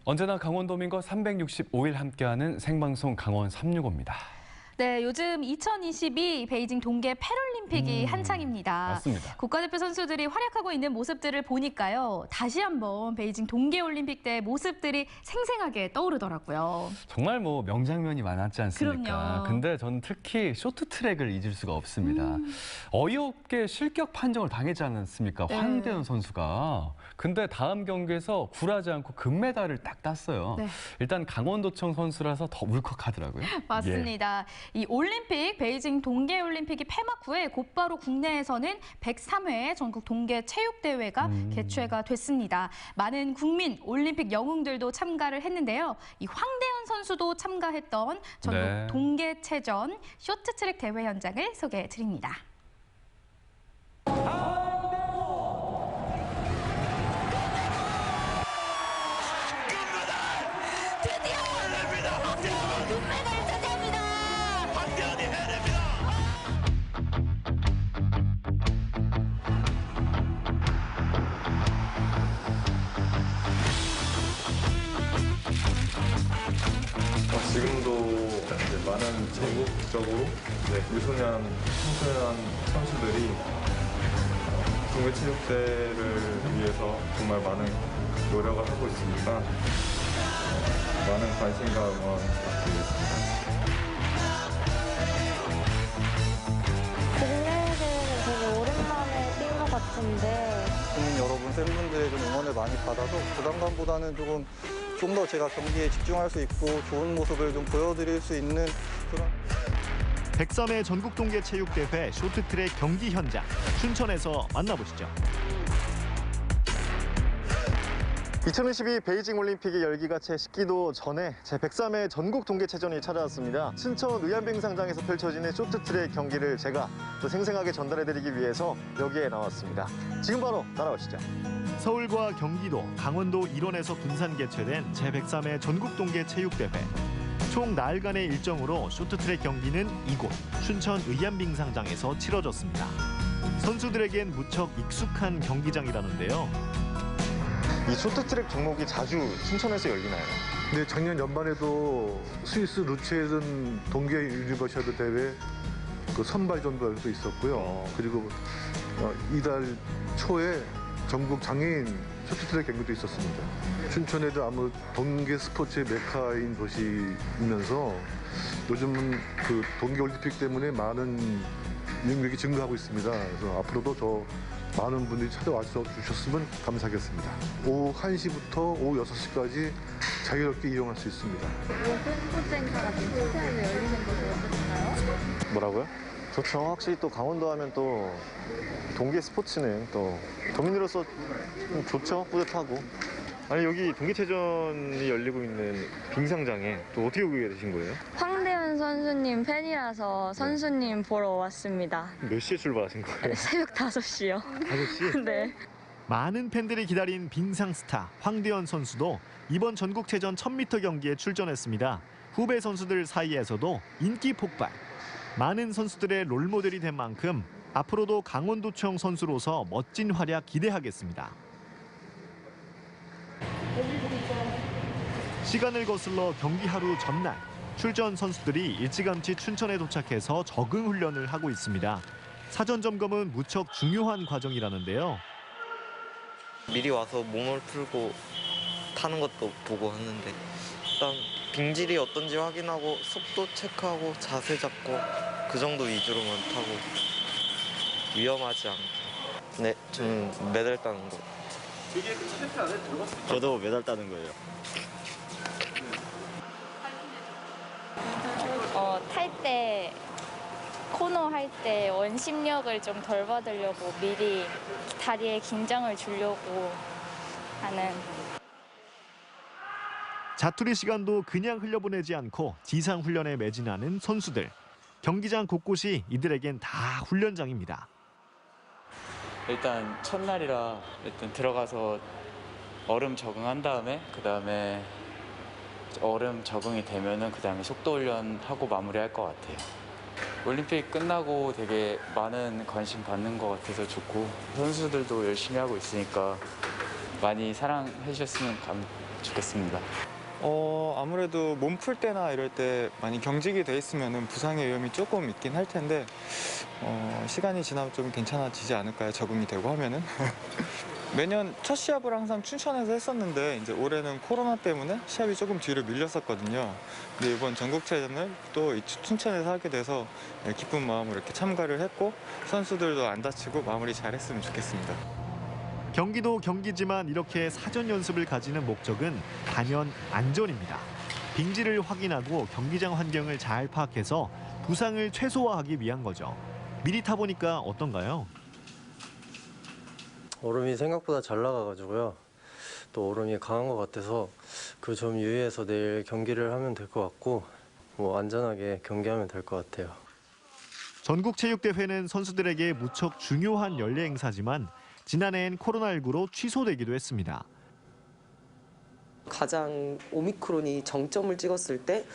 언제나 강원도민과 365일 함께하는 생방송 강원 365입니다. 네, 요즘 2022 베이징 동계 패럴림픽이 한창입니다. 맞습니다. 국가대표 선수들이 활약하고 있는 모습들을 보니까요. 다시 한번 베이징 동계올림픽 때 모습들이 생생하게 떠오르더라고요. 정말 뭐 명장면이 많았지 않습니까? 그럼요. 근데 저는 특히 쇼트트랙을 잊을 수가 없습니다. 어이없게 실격 판정을 당했지 않았습니까? 네. 황대현 선수가. 근데 다음 경기에서 굴하지 않고 금메달을 딱 땄어요. 네. 일단 강원도청 선수라서 더 울컥하더라고요. 맞습니다. 이 올림픽, 베이징 동계올림픽이 폐막 후에 곧바로 국내에서는 103회 전국 동계체육대회가 개최가 됐습니다. 많은 국민, 올림픽 영웅들도 참가를 했는데요. 이 황대현 선수도 참가했던 전국 네. 동계체전 쇼트트랙 대회 현장을 소개해 드립니다. 지금도 이제 많은 전국적으로 이제 유소년, 청소년 선수들이 동계체육대회를 위해서 정말 많은 노력을 하고 있으니까 많은 관심과 응원 부탁드리겠습니다. 국내대회는 되게 오랜만에 뛴 것 같은데 국민 여러분, 팬분들의 좀 응원을 많이 받아서 부담감보다는 좀 더 제가 경기에 집중할 수 있고 좋은 모습을 좀 보여드릴 수 있는 그런 103회 전국 동계체육대회 쇼트트랙 경기 현장 춘천에서 만나보시죠. 2022 베이징 올림픽이 열기가 채 식기도 전에 제103회 전국 동계체전이 찾아왔습니다. 춘천 의안빙상장에서 펼쳐지는 쇼트트랙 경기를 제가 또 생생하게 전달해드리기 위해서 여기에 나왔습니다. 지금 바로 따라오시죠. 서울과 경기도, 강원도 일원에서 분산 개최된 제103회 전국 동계체육대회. 총 나흘간의 일정으로 쇼트트랙 경기는 이곳 춘천 의안빙상장에서 치러졌습니다. 선수들에겐 무척 익숙한 경기장이라는데요. 이 쇼트트랙 종목이 자주 춘천에서 열리나요? 네, 작년 연말에도 스위스 루체른 동계 유니버시아드 대회 그 선발전도 있었고요. 그리고 이달 초에 전국 장애인 쇼트트랙 경기도 있었습니다. 춘천에도 아무 동계 스포츠의 메카인 도시이면서 요즘은 그 동계 올림픽 때문에 많은 인력이 증가하고 있습니다. 그래서 앞으로도 더 많은 분들이 찾아와 주셨으면 감사하겠습니다. 오후 1시부터 오후 6시까지 자유롭게 이용할 수 있습니다. 스포츠 행사가 지금 춘천에서 열리는 것이 어떠신가요? 뭐라고요? 좋죠. 확실히 또 강원도 하면 또 동계 스포츠는 또 도민으로서 좋죠. 뿌듯하고. 아니 여기 동계체전이 열리고 있는 빙상장에 또 어떻게 오게 되신 거예요? 황대현 선수님 팬이라서 선수님 보러 왔습니다. 몇 시에 출발하신 거예요? 새벽 5시요. 5시? 네. 많은 팬들이 기다린 빙상 스타 황대현 선수도 이번 전국체전 1000m 경기에 출전했습니다. 후배 선수들 사이에서도 인기 폭발. 많은 선수들의 롤모델이 된 만큼 앞으로도 강원도청 선수로서 멋진 활약 기대하겠습니다. 시간을 거슬러 경기 하루 전날 출전 선수들이 일찌감치 춘천에 도착해서 적응 훈련을 하고 있습니다. 사전 점검은 무척 중요한 과정이라는데요. 미리 와서 몸을 풀고 타는 것도 보고 하는데 일단 빙질이 어떤지 확인하고 속도 체크하고 자세 잡고 그 정도 위주로만 타고 위험하지 않게. 네, 저는 메달 따는 거. 이게 스탠트 안에 들어갔어요? 저도 메달 따는 거예요. 탈 때 코너 할 때 원심력을 좀 덜 받으려고 미리 다리에 긴장을 주려고 하는. 자투리 시간도 그냥 흘려보내지 않고 지상 훈련에 매진하는 선수들. 경기장 곳곳이 이들에겐 다 훈련장입니다. 일단 첫날이라 일단 들어가서 얼음 적응한 다음에 그다음에 얼음 적응이 되면은 그다음에 속도 훈련하고 마무리할 것 같아요. 올림픽 끝나고 되게 많은 관심 받는 것 같아서 좋고 선수들도 열심히 하고 있으니까 많이 사랑해 주셨으면 좋겠습니다. 아무래도 몸 풀 때나 이럴 때 많이 경직이 돼 있으면 부상의 위험이 조금 있긴 할 텐데 시간이 지나면 좀 괜찮아지지 않을까요? 적응이 되고 하면은. 매년 첫 시합을 항상 춘천에서 했었는데 이제 올해는 코로나 때문에 시합이 조금 뒤로 밀렸었거든요. 근데 이번 전국체전을 또 춘천에서 하게 돼서 기쁜 마음으로 이렇게 참가를 했고 선수들도 안 다치고 마무리 잘했으면 좋겠습니다. 경기도 경기지만 이렇게 사전 연습을 가지는 목적은 단연 안전입니다. 빙질을 확인하고 경기장 환경을 잘 파악해서 부상을 최소화하기 위한 거죠. 미리 타보니까 어떤가요? 얼음이 생각보다 잘 나가가지고요. 또 얼음이 강한 것 같아서 그 점 유의해서 내일 경기를 하면 될 것 같고 안전하게 경기하면 될 것 같아요. 전국체육대회는 선수들에게 무척 중요한 연례 행사지만 지난해엔 코로나19로 취소되기도 했습니다. 가장 오미크론이 정점을 찍었을 때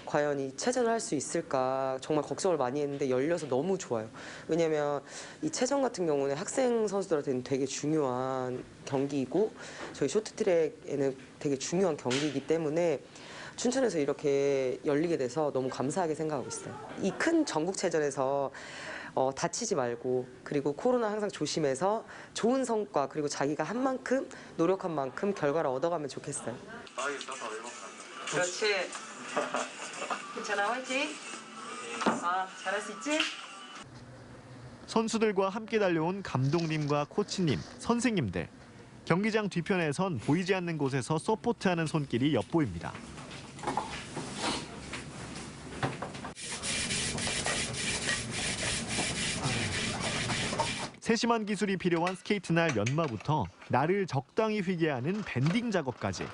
과연 이 체전을 할 수 있을까 정말 걱정을 많이 했는데 열려서 너무 좋아요. 왜냐하면 이 체전 같은 경우는 학생 선수들한테는 되게 중요한 경기이고 저희 쇼트트랙에는 되게 중요한 경기이기 때문에 춘천에서 이렇게 열리게 돼서 너무 감사하게 생각하고 있어요. 이 큰 전국체전에서 다치지 말고 그리고 코로나 항상 조심해서 좋은 성과 그리고 자기가 한 만큼 노력한 만큼 결과를 얻어가면 좋겠어요. 그렇지. 괜찮아, 화이팅. 잘할 수 있지? 선수들과 함께 달려온 감독님과 코치님, 선생님들. 경기장 뒤편에선 보이지 않는 곳에서 서포트하는 손길이 엿보입니다. 세심한 기술이 필요한 스케이트 날 연마부터 날을 적당히 휘게 하는 밴딩 작업까지.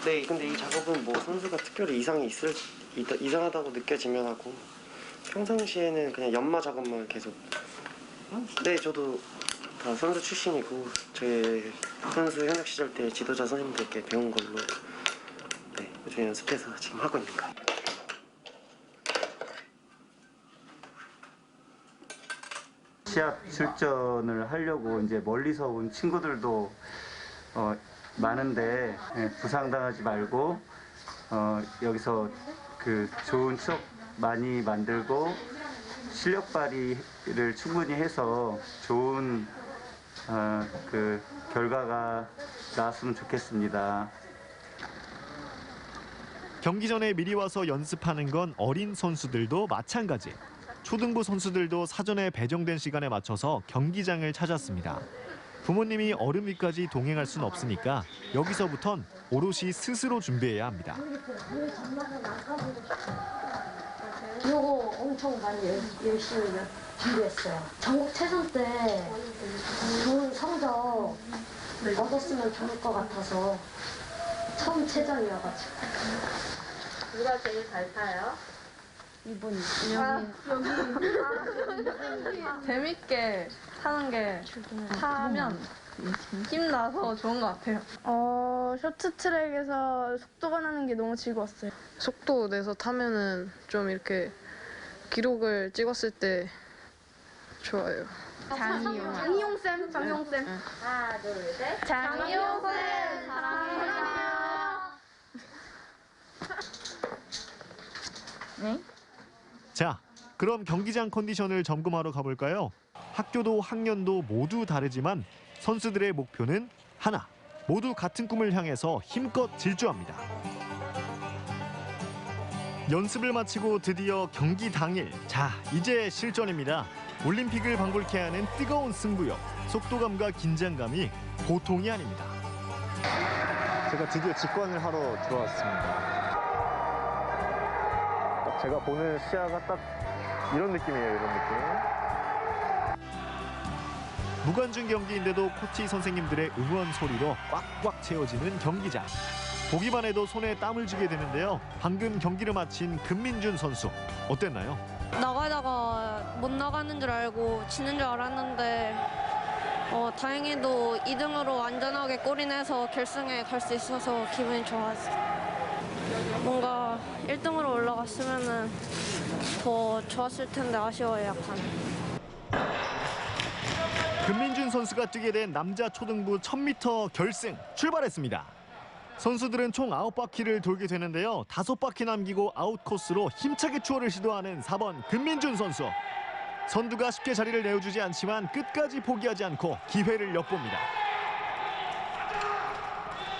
네, 근데 이 작업은 뭐 선수가 특별히 이상하다고 느껴지면 하고 평상시에는 그냥 연마 작업만 계속. 네, 저도 다 선수 출신이고 저희 선수 현역 시절 때 지도자 선생님들께 배운 걸로 네, 요즘 연습해서 지금 하고 있는 거예요. 시합 출전을 하려고 이제 멀리서 온 친구들도 많은데 부상당하지 말고 여기서 그 좋은 추억 많이 만들고 실력 발휘를 충분히 해서 좋은 그 결과가 나왔으면 좋겠습니다. 경기 전에 미리 와서 연습하는 건 어린 선수들도 마찬가지. 초등부 선수들도 사전에 배정된 시간에 맞춰서 경기장을 찾았습니다. 부모님이 얼음 위까지 동행할 수는 없으니까 여기서부턴 오롯이 스스로 준비해야 합니다. 이거 엄청 많이 열심히 준비했어요. 전국 체전 때 좋은 성적 얻었으면 좋을 것 같아서 처음 체전이어가지고. 누가 제일 잘 타요? 이분이. 여기. 재밌게 타는 게 타면 힘나서 좋은 것 같아요. 쇼트트랙에서 속도가 나는 게 너무 즐거웠어요. 속도 내서 타면은 좀 이렇게 기록을 찍었을 때 좋아요. 장희용쌤. 하나, 둘, 셋. 장희용쌤 사랑해요. 네? 자, 그럼 경기장 컨디션을 점검하러 가볼까요? 학교도 학년도 모두 다르지만 선수들의 목표는 하나. 모두 같은 꿈을 향해서 힘껏 질주합니다. 연습을 마치고 드디어 경기 당일. 자, 이제 실전입니다. 올림픽을 방불케 하는 뜨거운 승부욕. 속도감과 긴장감이 보통이 아닙니다. 제가 드디어 직관을 하러 들어왔습니다. 제가 보는 시야가 딱 이런 느낌이에요, 이런 느낌. 무관중 경기인데도 코치 선생님들의 응원 소리로 꽉꽉 채워지는 경기장. 보기만 해도 손에 땀을 쥐게 되는데요. 방금 경기를 마친 금민준 선수, 어땠나요? 나가다가 못 나가는 줄 알고 지는 줄 알았는데 다행히도 2등으로 안전하게 골인해서 결승에 갈 수 있어서 기분이 좋았어요. 뭔가 1등으로 올라갔으면 더 좋았을 텐데 아쉬워요, 약간. 금민준 선수가 뛰게 된 남자 초등부 1000m 결승 출발했습니다. 선수들은 총 9바퀴를 돌게 되는데요. 5바퀴 남기고 아웃코스로 힘차게 추월을 시도하는 4번 금민준 선수. 선두가 쉽게 자리를 내어주지 않지만 끝까지 포기하지 않고 기회를 엿봅니다.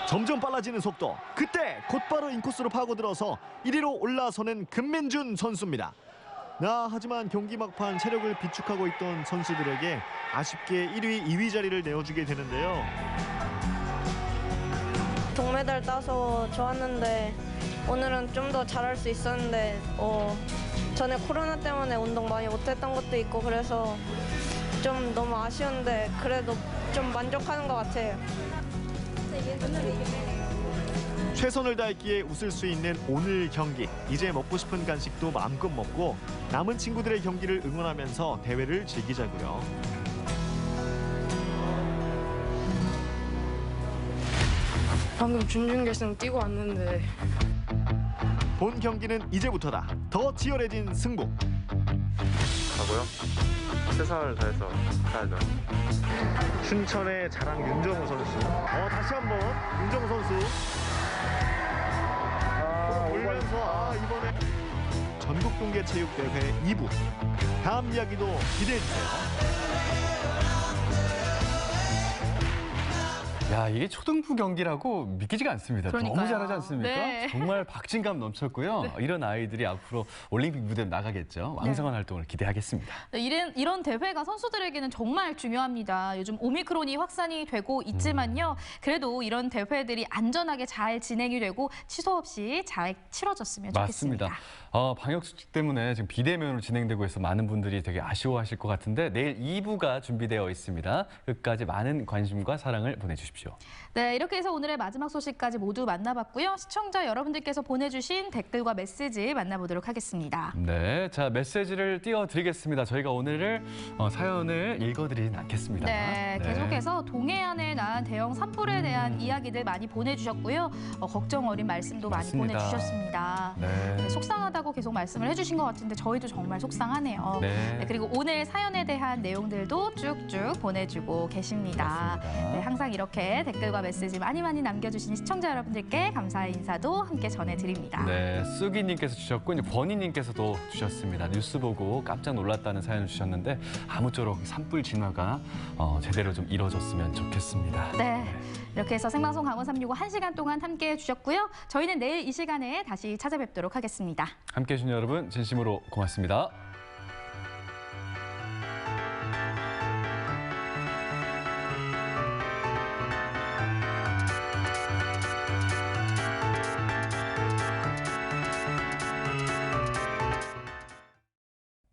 점점 빨라지는 속도. 그때 곧바로 인코스로 파고들어서 1위로 올라서는 금민준 선수입니다. 하지만 경기 막판 체력을 비축하고 있던 선수들에게 아쉽게 1위, 2위 자리를 내어주게 되는데요. 동메달 따서 좋았는데 오늘은 좀 더 잘할 수 있었는데 전에 코로나 때문에 운동 많이 못했던 것도 있고 그래서 좀 너무 아쉬운데 그래도 좀 만족하는 것 같아요. 최선을 다했기에 웃을 수 있는 오늘 경기. 이제 먹고 싶은 간식도 마음껏 먹고 남은 친구들의 경기를 응원하면서 대회를 즐기자고요. 방금 준결승 뛰고 왔는데 본 경기는 이제부터다. 더 치열해진 승부. 가고요. 최선을 다해서 가야죠. 춘천의 자랑 윤정우 선수. 다시 한번 윤정우 선수. 돌면서 이번에 전국 동계체육대회 2부. 다음 이야기도 기대해주세요. 야, 이게 초등부 경기라고 믿기지가 않습니다. 그러니까요. 너무 잘하지 않습니까? 네. 정말 박진감 넘쳤고요. 네. 이런 아이들이 앞으로 올림픽 무대로 나가겠죠. 왕성한 활동을 기대하겠습니다. 네, 이런 대회가 선수들에게는 정말 중요합니다. 요즘 오미크론이 확산이 되고 있지만요. 그래도 이런 대회들이 안전하게 잘 진행이 되고 취소 없이 잘 치러졌으면 좋겠습니다. 맞습니다. 방역 수칙 때문에 지금 비대면으로 진행되고 있어 많은 분들이 되게 아쉬워하실 것 같은데 내일 2부가 준비되어 있습니다. 끝까지 많은 관심과 사랑을 보내주십시오. 네, 이렇게 해서 오늘의 마지막 소식까지 모두 만나봤고요. 시청자 여러분들께서 보내주신 댓글과 메시지 만나보도록 하겠습니다. 네, 자 메시지를 띄워드리겠습니다. 저희가 오늘 사연을 읽어드리진 않겠습니다. 네, 계속해서 동해안에 난 대형 산불에 대한 이야기들 많이 보내주셨고요. 걱정 어린 말씀도 맞습니다. 많이 보내주셨습니다. 네. 속상하다고 계속 말씀을 해주신 것 같은데 저희도 정말 속상하네요. 네. 그리고 오늘 사연에 대한 내용들도 쭉쭉 보내주고 계십니다. 네, 항상 이렇게 댓글과 메시지 많이 남겨주신 시청자 여러분들께 감사의 인사도 함께 전해드립니다. 네, 쑥이님께서 주셨고 이제 권희님께서도 주셨습니다. 뉴스 보고 깜짝 놀랐다는 사연을 주셨는데 아무쪼록 산불 진화가 제대로 좀 이루어졌으면 좋겠습니다. 네, 이렇게 해서 생방송 강원 365 1시간 동안 함께해 주셨고요. 저희는 내일 이 시간에 다시 찾아뵙도록 하겠습니다. 함께해 주신 여러분 진심으로 고맙습니다.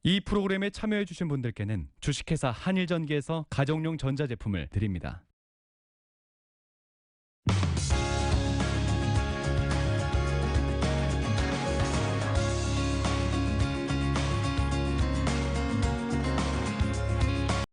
이 프로그램에 참여해 주신 분들께는 주식회사 한일전기에서 가정용 전자제품을 드립니다.